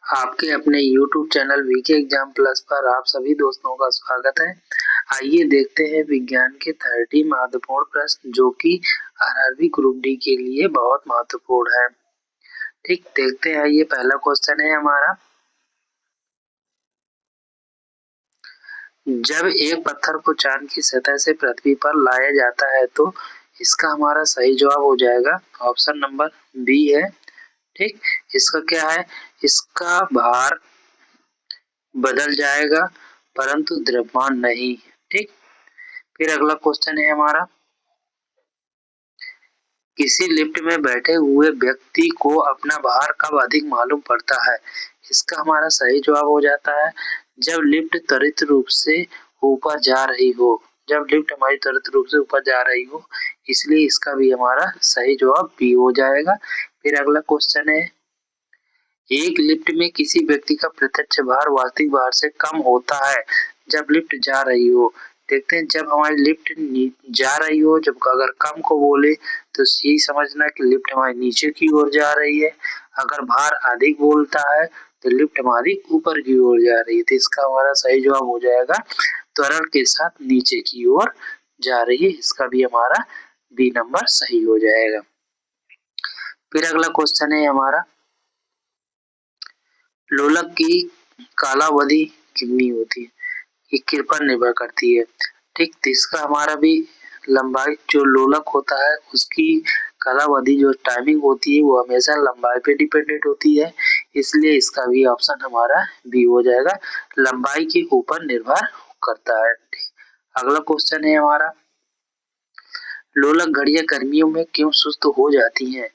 आपके अपने YouTube channel VK Exam Plus पर आप सभी दोस्तों का स्वागत है। आइए देखते हैं विज्ञान के 30 महत्वपूर्ण प्रश्न जो कि आरआरबी ग्रुप डी के लिए बहुत महत्वपूर्ण है। ठीक, देखते हैं। ये पहला क्वेश्चन है हमारा। जब एक पत्थर को चांद की सतह से पृथ्वी पर लाया जाता है तो इसका हमारा सही जवाब हो जाएगा ऑप्शन नंबर बी है। ठीक, इसका क्या है, इसका भार बदल जाएगा परंतु द्रव्यमान नहीं। ठीक, फिर अगला क्वेश्चन है हमारा। किसी लिफ्ट में बैठे हुए व्यक्ति को अपना भार कब अधिक मालूम पड़ता है? इसका हमारा सही जवाब हो जाता है जब लिफ्ट त्वरित रूप से ऊपर जा रही हो। जब लिफ्ट हमारी त्वरित रूप से ऊपर जा रही हो, इसलिए इसका भी हमारा सही जवाब बी हो जाएगा। फिर अगला क्वेश्चन है। एक लिफ्ट में किसी व्यक्ति का प्रत्यक्ष भार वास्तविक भार से कम होता है जब लिफ्ट जा रही हो। देखते हैं, जब हमारी लिफ्ट जा रही हो, जब अगर कम को बोले तो यही समझना कि लिफ्ट हमारी नीचे की ओर जा रही है। अगर भार अधिक बोलता है तो लिफ्ट हमारी ऊपर की ओर जा रही है। तो इसका हमारा सही जवाब हो जाएगा त्वरण के साथ नीचे की ओर जा रही है। इसका भी हमारा बी नंबर सही हो जाएगा। फिर अगला क्वेश्चन है हमारा। लोलक की कालावधि कितनी होती है? ये किस पर निर्भर करती है? ठीक, तो इसका हमारा भी लंबाई, जो लोलक होता है उसकी कालावधि जो टाइमिंग होती है वो हमेशा लंबाई पे डिपेंडेंट होती है। इसलिए इसका भी ऑप्शन हमारा बी हो जाएगा, लंबाई के ऊपर निर्भर करता है। अगला क्वेश्चन है हमारा। लोलक घड़ियां गर्मियों में क्यों सुस्त हो जाती हैं?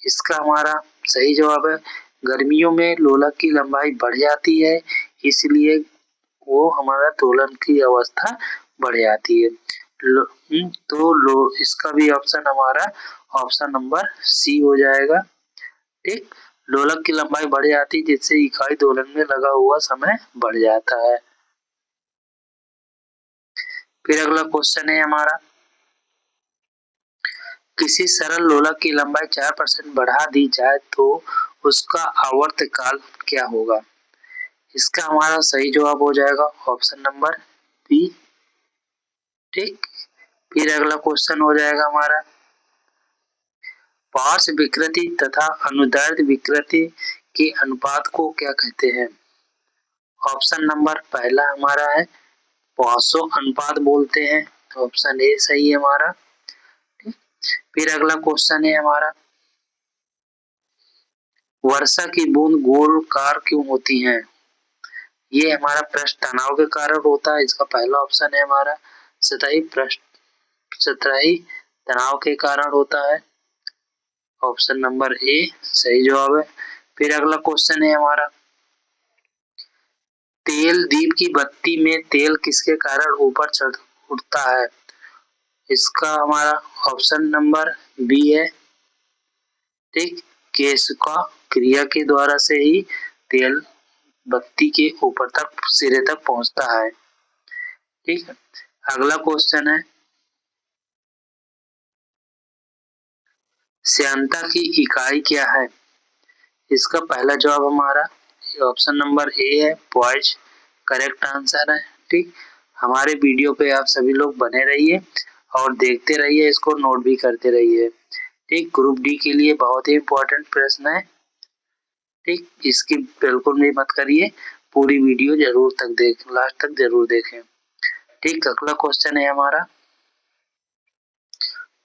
इसका हमारा सही जवाब है गर्मियों में लोलक की लंबाई बढ़ जाती है, इसलिए वो हमारा दोलन की अवस्था बढ़ जाती है। इसका भी ऑप्शन हमारा ऑप्शन नंबर सी हो जाएगा। ठीक, लोलक की लंबाई बढ़ जाती है जिससे इकाई दोलन में लगा हुआ समय बढ़ जाता है। फिर अगला क्वेश्चन है हमारा। किसी सरल लोलक की लंबाई 4% बढ़ा दी जाए तो उसका आवर्तकाल क्या होगा? इसका हमारा सही जवाब हो जाएगा ऑप्शन नंबर बी। ठीक, फिर अगला क्वेश्चन हो जाएगा हमारा। पार्श्व विकृति तथा अनुदैर्ध्य विकृति के अनुपात को क्या कहते हैं? ऑप्शन नंबर पहला हमारा है पॉसो अनुपात बोलते हैं, तो ऑप्शन ए सही है हमारा। फिर अगला क्वेश्चन है हमारा। वर्षा की बूंद गोलाकार क्यों होती हैं? ये हमारा पृष्ठ तनाव के कारण होता है। इसका पहला ऑप्शन है हमारा सतही तनाव के कारण होता है, ऑप्शन नंबर ए सही जवाब है। फिर अगला क्वेश्चन है हमारा। तेल दीप की बत्ती में तेल किसके कारण ऊपर चढ़ उठता है? इसका हमारा ऑप्शन नंबर बी है। ठीक, केशिका क्रिया के द्वारा से ही तेल बत्ती के ऊपर तक सिरे तक पहुंचता है। ठीक है, अगला क्वेश्चन है। श्यानता की इकाई क्या है? इसका पहला जवाब हमारा ऑप्शन नंबर ए है, पॉइज करेक्ट आंसर है। ठीक, हमारे वीडियो पे आप सभी लोग बने रहिए और देखते रहिए, इसको नोट भी करते रहिए। ठीक, ग्रुप डी के लिए बहुत ही इंपॉर्टेंट प्रश्न है। ठीक, इसकी बिल्कुल भी मत करिए, पूरी वीडियो जरूर तक लास्ट तक जरूर देखें। ठीक, अगला क्वेश्चन है हमारा।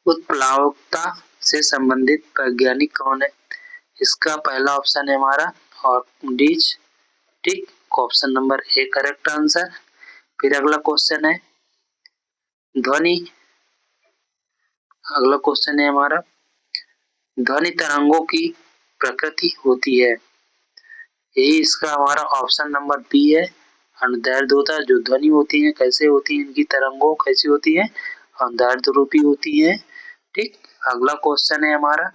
उत्प्लावकता से संबंधित वैज्ञानिक कौन है? इसका पहला ऑप्शन है हमारा ऑर्किमिडीज। ठीक, option number A correct answer. फिर अगला क्वेश्चन है ध्वनि। अगला क्वेश्चन है हमारा। ध्वनि तरंगों की प्रकृति होती है, यही इसका हमारा ऑप्शन नंबर बी है, अनुदैर्ध्य होता है। जो ध्वनि होती है कैसे होती है, इनकी तरंगों कैसी होती है, अनुदैर्ध्य रूपी होती है। ठीक, अगला क्वेश्चन है हमारा।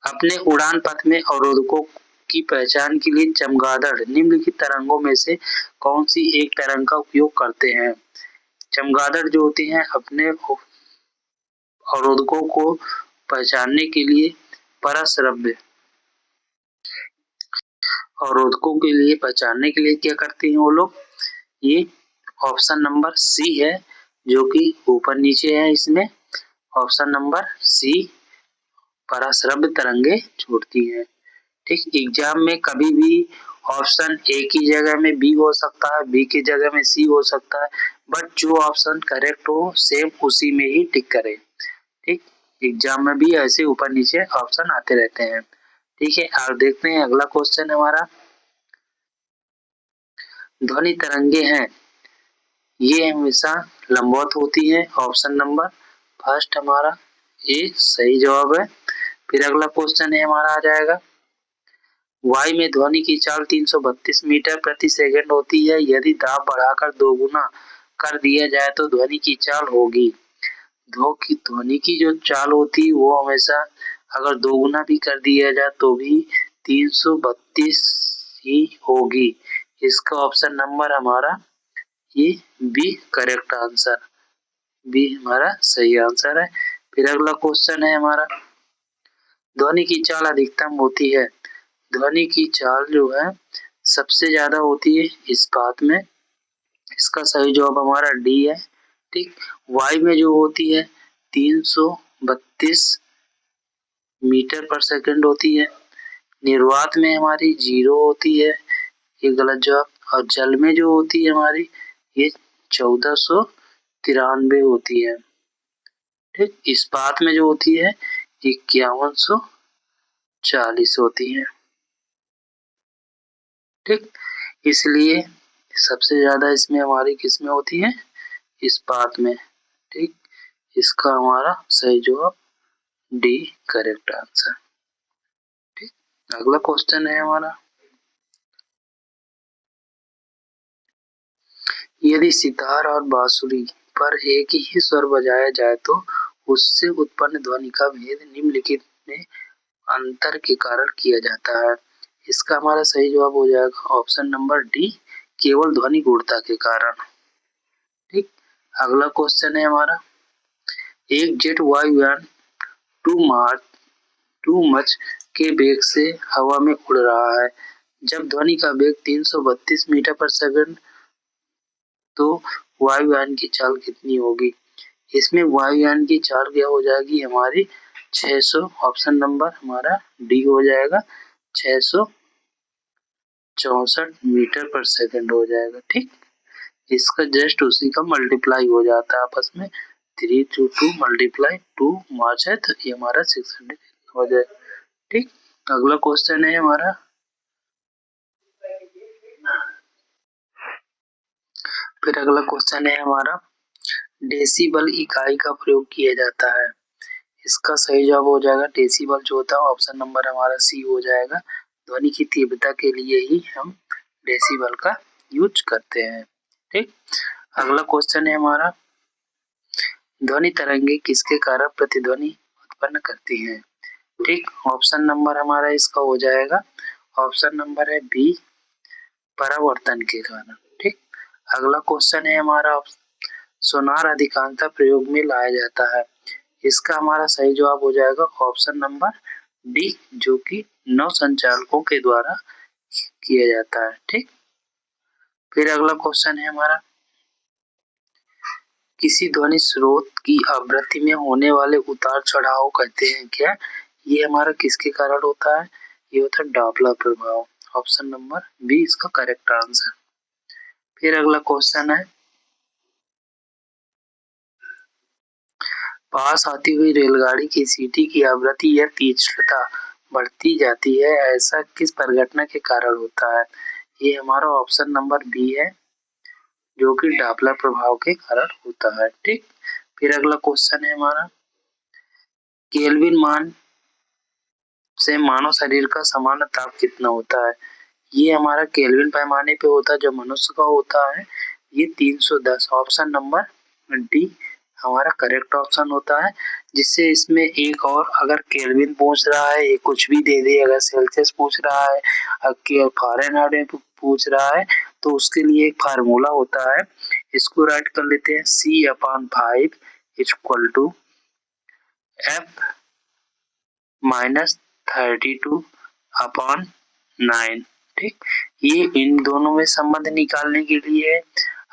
अपने उड़ान पथ में अवरोधकों की पहचान के लिए चमगादड़ निम्नलिखित तरंगों में से कौन सी एक तरंग का उपयोग करते हैं? चमगादड़ जो होती हैं अपने अवरोधकों को पहचानने के लिए परश्रव्य अवरोधकों के लिए पहचानने के लिए क्या करते हैं वो लोग, ये ऑप्शन नंबर सी है जो कि ऊपर नीचे है। इसमें ऑप्शन नंबर सी पराश्रव्य तरंगे छोड़ती है। ठीक, एग्जाम में कभी भी ऑप्शन ए की जगह में बी हो सकता है, बी की जगह में सी हो सकता है, बट जो ऑप्शन करेक्ट हो सेम उसी में ही टिक करें। ठीक, एग्जाम में भी ऐसे ऊपर नीचे ऑप्शन आते रहते हैं। ठीक है, आप देखते हैं अगला क्वेश्चन हमारा, ध्वनि तरंगे हैं ये हमेशा लंबवत होती है। ऑप्शन नंबर फर्स्ट हमारा ये सही जवाब है। फिर अगला क्वेश्चन है हमारा आ जाएगा, वायु में ध्वनि की चाल 332 मीटर प्रति सेकंड होती है, यदि दाब बढ़ाकर 2 गुना कर दिया जाए तो ध्वनि की चाल होगी। ध्वनि की जो चाल होती है वो हमेशा अगर 2 गुना भी कर दिया जाए तो भी 332 ही होगी। इसका ऑप्शन नंबर हमारा ये बी करेक्ट आंसर, बी हमारा सही आंसर है। फिर अगला क्वेश्चन है हमारा, ध्वनि की चाल अधिकतम होती है, ध्वनि की चाल जो है सबसे ज्यादा होती है इस्पात में। इसका सही जवाब हमारा डी है। ठीक, वायु में जो होती है 332 मीटर पर सेकंड होती है, निर्वात में हमारी 0 होती है, ये गलत जवाब। और जल में जो होती है हमारी ये 1493 होती है। ठीक, इस्पात में जो होती है 5140 होती है। ठीक, इसलिए सबसे ज्यादा इसमें हमारी किसमें होती है, इस्पात में। ठीक, इसका हमारा सही जवाब डी करेक्ट आंसर। ठीक, अगला क्वेश्चन है हमारा, यदि सितार और बांसुरी पर एक ही स्वर बजाया जाए तो उससे उत्पन्न ध्वनि का भेद निम्नलिखित में अंतर के कारण किया जाता है। इसका हमारा सही जवाब हो जाएगा ऑप्शन नंबर डी, केवल ध्वनि गुणता के कारण। ठीक, अगला क्वेश्चन है हमारा, एक जेट वायुयान टू मच के वेग से हवा में उड़ रहा है, जब ध्वनि का वेग 332 मीटर पर सेकंड तो वायुयान की चाल कितनी होगी। इसमें वायुयान की चाल क्या हो जाएगी हमारी 600, ऑप्शन नंबर हमारा डी हो जाएगा 664 मीटर पर सेकंड हो जाएगा। ठीक, इसका जस्ट उसी का मल्टीप्लाई हो जाता है आपस में, 3 to 2 मल्टीप्लाई 2 मार्च है तो ये हमारा 600 हो जाएगा। ठीक, अगला क्वेश्चन है हमारा, फिर अगला क्वेश्चन है हमारा, डेसिबल इकाई का प्रयोग किया जाता है। इसका सही जवाब हो जाएगा डेसिबल जो होता है ऑप्शन नंबर हमारा सी हो जाएगा, ध्वनि की तीव्रता के लिए ही हम डेसिबल का यूज करते हैं। ठीक, अगला क्वेश्चन है हमारा, ध्वनि तरंगे किसके कारण प्रतिध्वनि उत्पन्न करती हैं। ठीक, ऑप्शन नंबर हमारा इसका हो जाएगा ऑप्शन नंबर है बी, परावर्तन के कारण। ठीक, अगला क्वेश्चन है हमारा, सोनार अधिकांशतः प्रयोग में लाया जाता है। इसका हमारा सही जवाब हो जाएगा ऑप्शन नंबर डी, जो कि नौ संचालकों के द्वारा किया जाता है। ठीक, फिर अगला क्वेश्चन है हमारा, किसी ध्वनि स्रोत की आवृत्ति में होने वाले उतार चढ़ाव कहते हैं क्या, ये हमारा किसके कारण होता है, ये होता है डॉपलर प्रभाव, ऑप्शन नंबर बी इसका करेक्ट आंसर। फिर अगला क्वेश्चन है, पास आती हुई रेलगाड़ी की सीटी की आवृत्ति या तीक्ष्णता बढ़ती जाती है, ऐसा किस परिघटना के कारण होता है, ये हमारा ऑप्शन नंबर बी है जो कि डॉपलर प्रभाव के कारण होता है। ठीक, फिर अगला क्वेश्चन है हमारा, केल्विन मान से मानव शरीर का सामान्य ताप कितना होता है, ये हमारा केल्विन पैमाने पे होता है जो मनुष्य का होता है, ये 310, ऑप्शन नंबर डी हमारा करेक्ट ऑप्शन होता है। जिससे इसमें एक और अगर केल्विन पूछ रहा है ये कुछ भी दे दे, अगर सेल्सियस पूछ रहा है, अगर फारेनहाइट में पूछ रहा है तो उसके लिए एक फार्मूला होता है, इसको राइट कर लेते हैं, C/5 इक्वल टू F-32/9। ठीक, ये इन दोनों में संबंध निकालने के लिए है।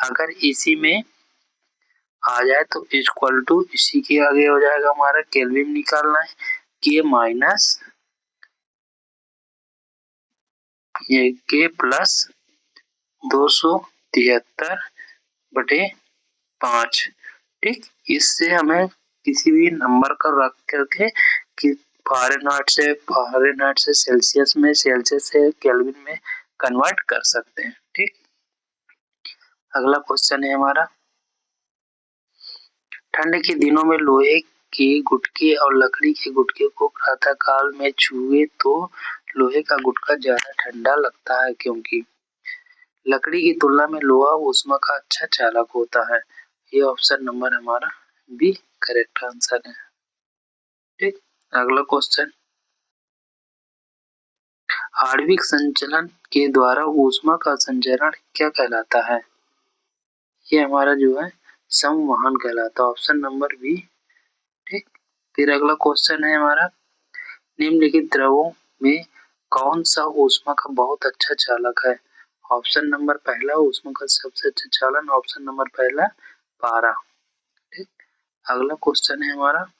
अगर इसी में आ जाए तो इक्वल टू इसी के आगे हो जाएगा हमारा केल्विन निकालना है, के माइनस ये के प्लस 273/5। ठीक, इससे हमें किसी भी नंबर का रख करके कि फ़ारेनहाइट से सेल्सियस में, सेल्सियस से केल्विन में कन्वर्ट कर सकते हैं। ठीक, अगला क्वेश्चन है हमारा, ठंड के दिनों में लोहे के गुटके और लकड़ी के गुटके को प्रातःकाल में छुए तो लोहे का गुटका ज्यादा ठंडा लगता है, क्योंकि लकड़ी की तुलना में लोहा ऊष्मा का अच्छा चालक होता है। ये ऑप्शन नंबर हमारा बी करेक्ट आंसर है। ठीक, अगला क्वेश्चन, आणविक संचलन के द्वारा ऊष्मा का संचरण क्या कहलाता है? ये हमारा जो है संवहन कहलाता है, ऑप्शन नंबर बी। ठीक, फिर अगला क्वेश्चन है हमारा, निम्नलिखित द्रवों में कौन सा ऊष्मा का बहुत अच्छा चालक है? ऑप्शन नंबर पहला ऊष्मा का सबसे अच्छा चालन, ऑप्शन नंबर पहला पारा। ठीक, अगला क्वेश्चन है हमारा,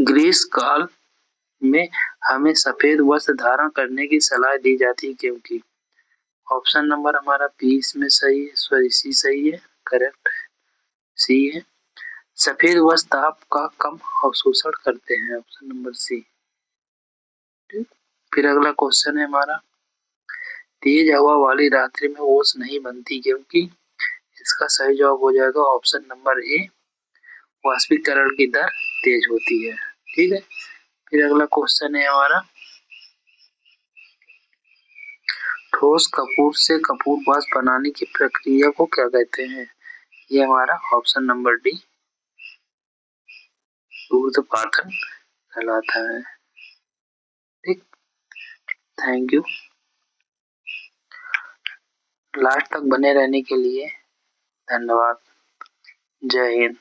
ग्रीष्म काल में हमें सफेद वस्त्र धारण करने की सलाह दी जाती है, क्योंकि ऑप्शन नंबर हमारा बी इसमें सही है, सॉरी सी सही है, करेक्ट है, सी है। सफेद वस्त्र ताप का कम अवशोषण करते हैं, ऑप्शन नंबर सी। ठीक, फिर अगला क्वेश्चन है हमारा, तेज हवा वाली रात्रि में ओस नहीं बनती, क्योंकि इसका सही जवाब हो जाएगा ऑप्शन नंबर ए, वाष्पीकरण की दर तेज होती है। ठीक है, फिर अगला क्वेश्चन है हमारा, ठोस कपूर से कपूर वाष्प बनाने की प्रक्रिया को क्या कहते हैं? ये हमारा ऑप्शन नंबर डी ऊर्ध्वपातन कहलाता है। ठीक, थैंक यू, लास्ट तक बने रहने के लिए धन्यवाद। जय हिंद।